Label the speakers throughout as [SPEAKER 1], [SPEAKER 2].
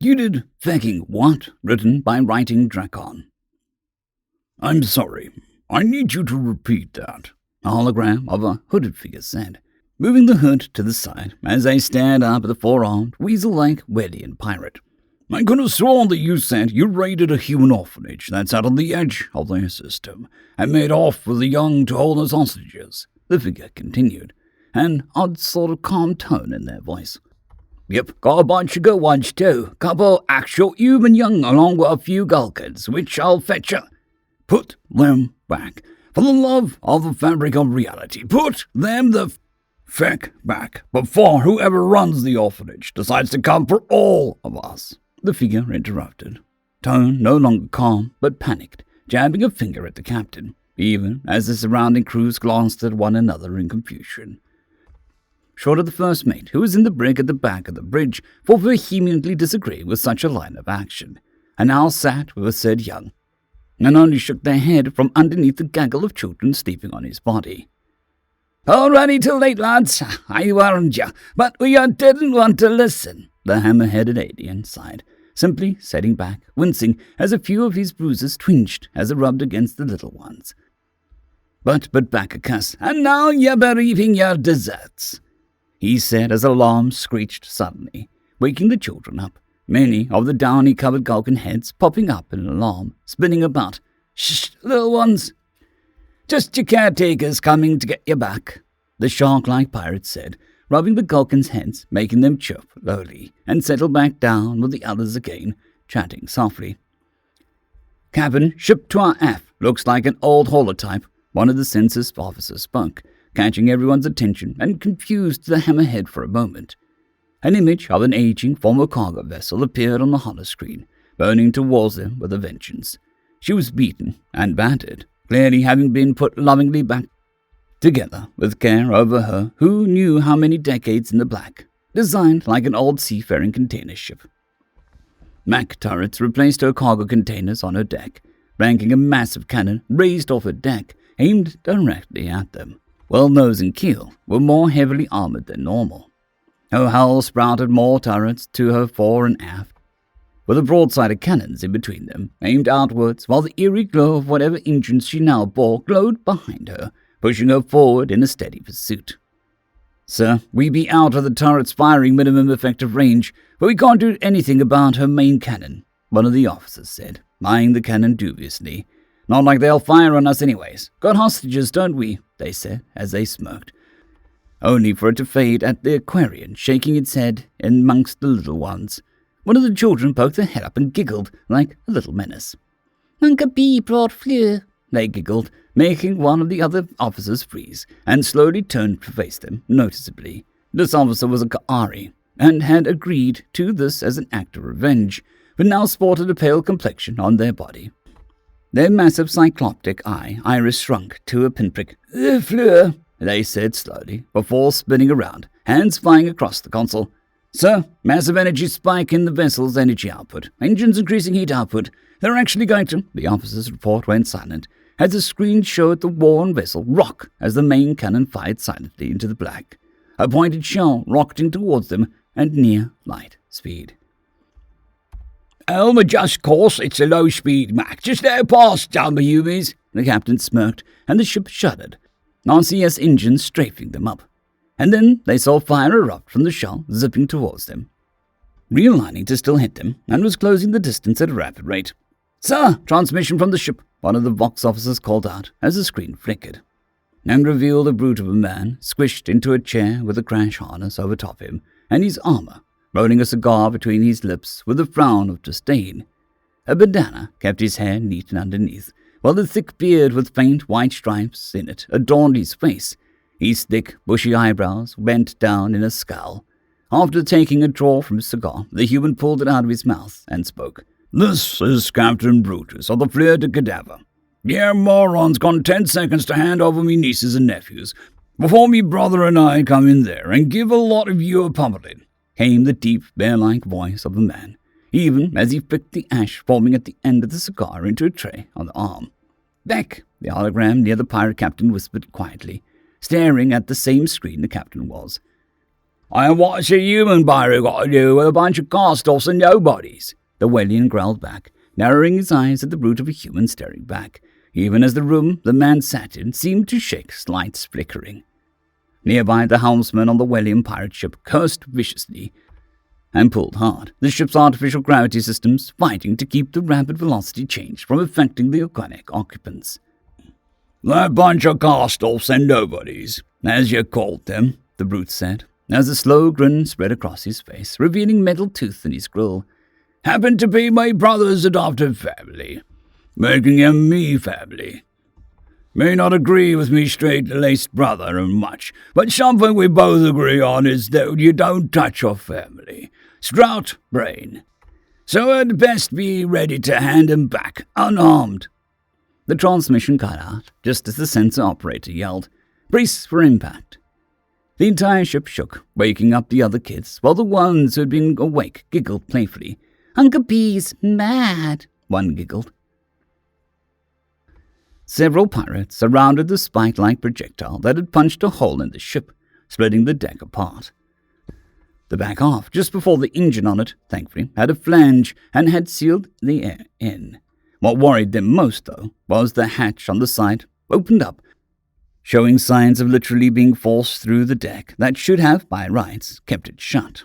[SPEAKER 1] You did Fecking what? Written by Writing Dracon. I'm sorry. I need you to repeat that, a hologram of a hooded figure said, moving the hood to the side as they stared up at the four-armed, weasel-like Wellian pirate. I could have sworn that you said you raided a human orphanage that's out on the edge of their system and made off with the young to hold as hostages, the figure continued, an odd sort of calm tone in their voice. Yep, got a bunch of good ones too. Couple actual human young along with a few gulkins, which I'll fetch you. Put them back. For the love of the fabric of reality, put them the feck back before whoever runs the orphanage decides to come for all of us, the figure interrupted, tone no longer calm but panicked, jabbing a finger at the captain, even as the surrounding crews glanced at one another in confusion. Short of the first mate, who was in the brig at the back of the bridge, for vehemently disagreeing with such a line of action, and now sat with the said young, and only shook their head from underneath the gaggle of children sleeping on his body. Already too late, lads. I warned you, but we didn't want to listen, the hammer-headed alien sighed, simply sitting back, wincing as a few of his bruises twinged as they rubbed against the little ones. But back a cuss, and now you're bereaving your desserts, he said as alarm screeched suddenly, waking the children up, many of the downy-covered Gulkin heads popping up in alarm, spinning about. Shh, little ones. Just your caretakers coming to get you back, the shark-like pirate said, rubbing the Gulkin's heads, making them chirp lowly, and settle back down with the others again, chatting softly. Captain, ship to our aft looks like an old holotype, one of the census officers spoke, catching everyone's attention and confused the hammerhead for a moment. An image of an aging former cargo vessel appeared on the holoscreen, burning towards them with a vengeance. She was beaten and battered, clearly having been put lovingly back together with care over her who knew how many decades in the black, designed like an old seafaring container ship. Mac turrets replaced her cargo containers on her deck, banking a massive cannon raised off her deck, aimed directly at them, while nose and keel were more heavily armored than normal. Her hull sprouted more turrets to her fore and aft, with the broad-sided cannons in between them, aimed outwards, while the eerie glow of whatever engines she now bore glowed behind her, pushing her forward in a steady pursuit. Sir, we be out of the turret's firing minimum effective range, but we can't do anything about her main cannon, one of the officers said, eyeing the cannon dubiously. Not like they'll fire on us anyways. Got hostages, don't we? They said, as they smirked, only for it to fade at the Aquarian shaking its head amongst the little ones. One of the children poked their head up and giggled like a little menace. Uncle B brought Fleur, they giggled, making one of the other officers freeze, and slowly turned to face them, noticeably. This officer was a Ka'ari, and had agreed to this as an act of revenge, but now sported a pale complexion on their body. Their massive cycloptic iris shrunk to a pinprick. Fleur, they said slowly, before spinning around, hands flying across the console. Sir, massive energy spike in the vessel's energy output. Engines increasing heat output. They're actually going to... The officer's report went silent, as the screen showed the worn vessel rock as the main cannon fired silently into the black. A pointed shell rocketing towards them at near light speed. Adjust course, it's a low-speed Mac. Just let it pass, dumb humans. The captain smirked, and the ship shuddered, RCS engines strafing them up. And then they saw fire erupt from the shell, zipping towards them, realigning to still hit them, and was closing the distance at a rapid rate. Sir, transmission from the ship, one of the Vox officers called out as the screen flickered, and revealed a brute of a man squished into a chair with a crash harness over top him, and his armor, rolling a cigar between his lips with a frown of disdain. A bandana kept his hair neat and underneath, while the thick beard with faint white stripes in it adorned his face. His thick, bushy eyebrows bent down in a scowl. After taking a draw from his cigar, the human pulled it out of his mouth and spoke. This is Captain Brutus of the Fleur de Cadaver. Your moron's got 10 seconds to hand over me nieces and nephews before me brother and I come in there and give a lot of you a pummeling, came the deep, bear-like voice of the man, even as he flicked the ash forming at the end of the cigar into a tray on the arm. Beck, the hologram near the pirate captain whispered quietly, staring at the same screen the captain was. And what's a human pirate got to do with a bunch of cast-offs and nobodies? The Wellian growled back, narrowing his eyes at the brute of a human staring back, even as the room the man sat in seemed to shake, lights flickering. Nearby, the helmsman on the Wellian pirate ship cursed viciously and pulled hard, the ship's artificial gravity systems fighting to keep the rapid velocity change from affecting the organic occupants. That bunch of cast-offs and nobodies, as you called them, the brute said, as a slow grin spread across his face, revealing metal tooth in his grill, happen to be my brother's adopted family, making him me family. May not agree with me straight-laced brother and much, but something we both agree on is that you don't touch your family. Sprout brain. So I'd best be ready to hand him back, unharmed. The transmission cut out, just as the sensor operator yelled, "Brace for impact." The entire ship shook, waking up the other kids, while the ones who had been awake giggled playfully. "Uncle P's mad," one giggled. Several pirates surrounded the spike-like projectile that had punched a hole in the ship, splitting the deck apart. The back half, just before the engine on it, thankfully, had a flange and had sealed the air in. What worried them most, though, was the hatch on the side opened up, showing signs of literally being forced through the deck that should have, by rights, kept it shut.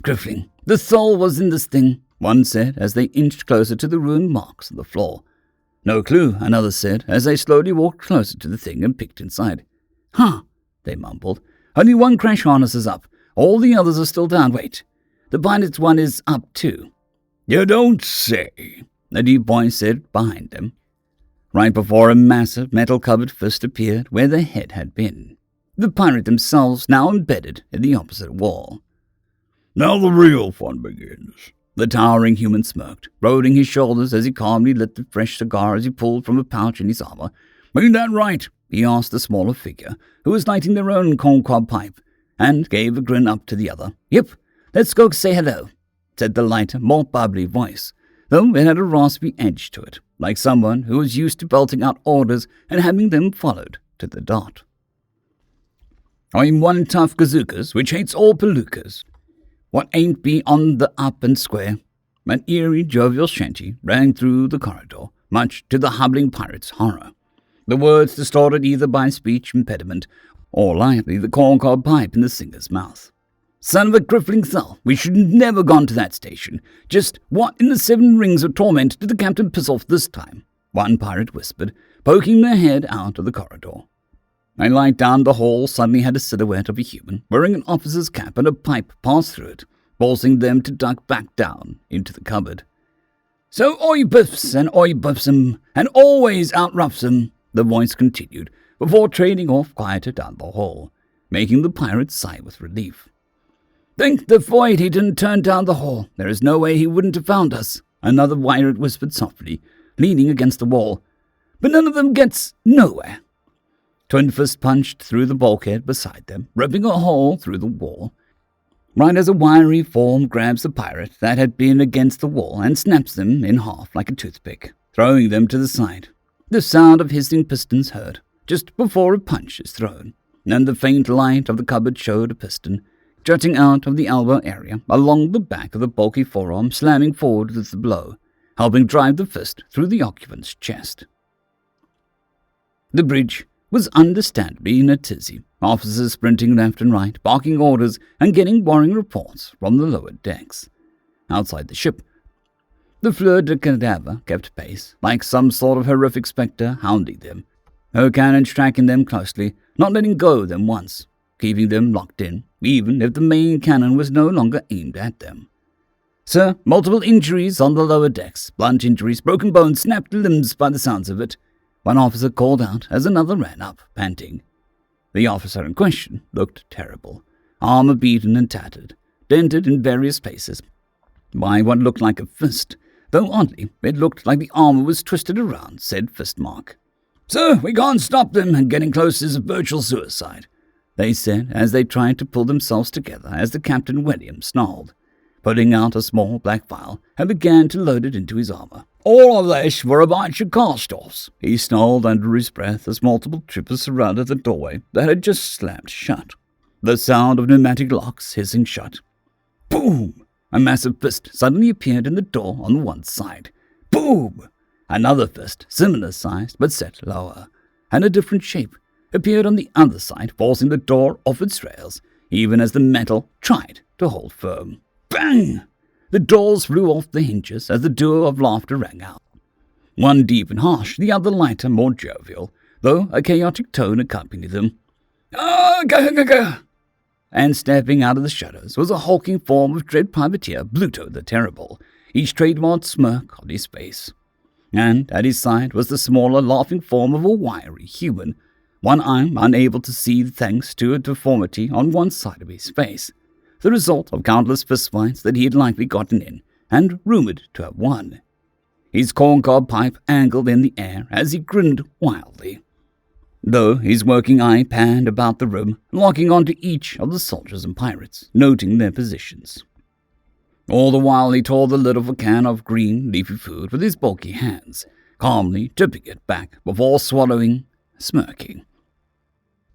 [SPEAKER 1] "Criffling, the soul was in this thing," one said as they inched closer to the ruined marks on the floor. "No clue," another said as they slowly walked closer to the thing and peeked inside. "Huh," they mumbled. "Only one crash harness is up. All the others are still down. Wait, the pilot's one is up too." "You don't say," a deep voice said behind them, right before a massive metal-covered fist appeared where the head had been. The pirate themselves now embedded in the opposite wall. "Now the real fun begins." The towering human smirked, rolling his shoulders as he calmly lit the fresh cigar as he pulled from a pouch in his armor. "Ain't that right?" he asked the smaller figure, who was lighting their own corncob pipe, and gave a grin up to the other. "Yep, let's go say hello," said the lighter, more bubbly voice, though it had a raspy edge to it, like someone who was used to belting out orders and having them followed to the dot. "I'm one tough gazookas which hates all palookas. What ain't be on the up and square?" An eerie, jovial shanty rang through the corridor, much to the hubbling pirate's horror. The words distorted either by speech impediment or likely the corncob pipe in the singer's mouth. "Son of a crippling thul, we should never gone to that station. Just what in the 7 rings of torment did the captain piss off this time?" one pirate whispered, poking their head out of the corridor. A light down the hall suddenly had a silhouette of a human, wearing an officer's cap and a pipe pass through it, forcing them to duck back down into the cupboard. "So oi biffs and oi buffs 'em, and always outroughs 'em," the voice continued, before trading off quieter down the hall, making the pirate sigh with relief. "Thank the void he didn't turn down the hall. There is no way he wouldn't have found us," another pirate whispered softly, leaning against the wall. "But none of them gets nowhere." Twin Fist punched through the bulkhead beside them, ripping a hole through the wall, right as a wiry form grabs the pirate that had been against the wall and snaps them in half like a toothpick, throwing them to the side. The sound of hissing pistons heard just before a punch is thrown, and the faint light of the cupboard showed a piston jutting out of the elbow area along the back of the bulky forearm, slamming forward with the blow, helping drive the fist through the occupant's chest. The bridge was understandably in a tizzy, officers sprinting left and right, barking orders and getting worrying reports from the lower decks. Outside the ship, the fleur de cadaver kept pace, like some sort of horrific spectre hounding them, her cannons tracking them closely, not letting go of them once, keeping them locked in, even if the main cannon was no longer aimed at them. "Sir, multiple injuries on the lower decks, blunt injuries, broken bones, snapped limbs by the sounds of it," one officer called out as another ran up, panting. The officer in question looked terrible, armor beaten and tattered, dented in various places by what looked like a fist, though oddly it looked like the armor was twisted around said fist mark. "Sir, we can't stop them, and getting close is a virtual suicide," they said as they tried to pull themselves together as the Captain William snarled, putting out a small black vial and began to load it into his armor. "All of this were a bunch of cast-offs," he snarled under his breath as multiple troopers surrounded the doorway that had just slammed shut. the sound of pneumatic locks hissing shut. Boom! A massive fist suddenly appeared in the door on one side. Boom! Another fist, similar sized but set lower, and a different shape, appeared on the other side, forcing the door off its rails, even as the metal tried to hold firm. Bang! The doors flew off the hinges as the duo of laughter rang out. One deep and harsh, the other lighter, more jovial, though a chaotic tone accompanied them. Gah! And stepping out of the shadows was a hulking form of dread privateer Bluto the Terrible, each trademarked smirk on his face. And at his side was the smaller, laughing form of a wiry human, one eye unable to see thanks to a deformity on one side of his face, the result of countless fistfights that he had likely gotten in and rumored to have won. His corncob pipe angled in the air as he grinned wildly, though his working eye panned about the room, locking onto each of the soldiers and pirates, noting their positions. All the while he tore the lid of a can of green, leafy food with his bulky hands, calmly tipping it back before swallowing, smirking.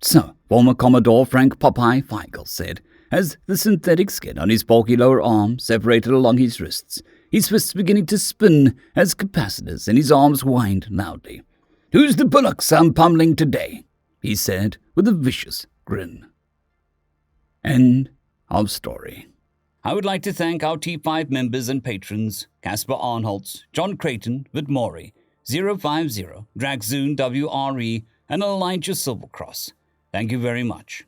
[SPEAKER 1] So, former Commodore Frank Popeye Feigl said, as the synthetic skin on his bulky lower arm separated along his wrists, his fists beginning to spin as capacitors in his arms whined loudly. "Who's the bullocks I'm pummeling today?" he said with a vicious grin. End of story. I would like to thank our T5 members and patrons, Casper Arnholtz, John Creighton, Vidmori, 050, Dragzoon WRE, and Elijah Silvercross. Thank you very much.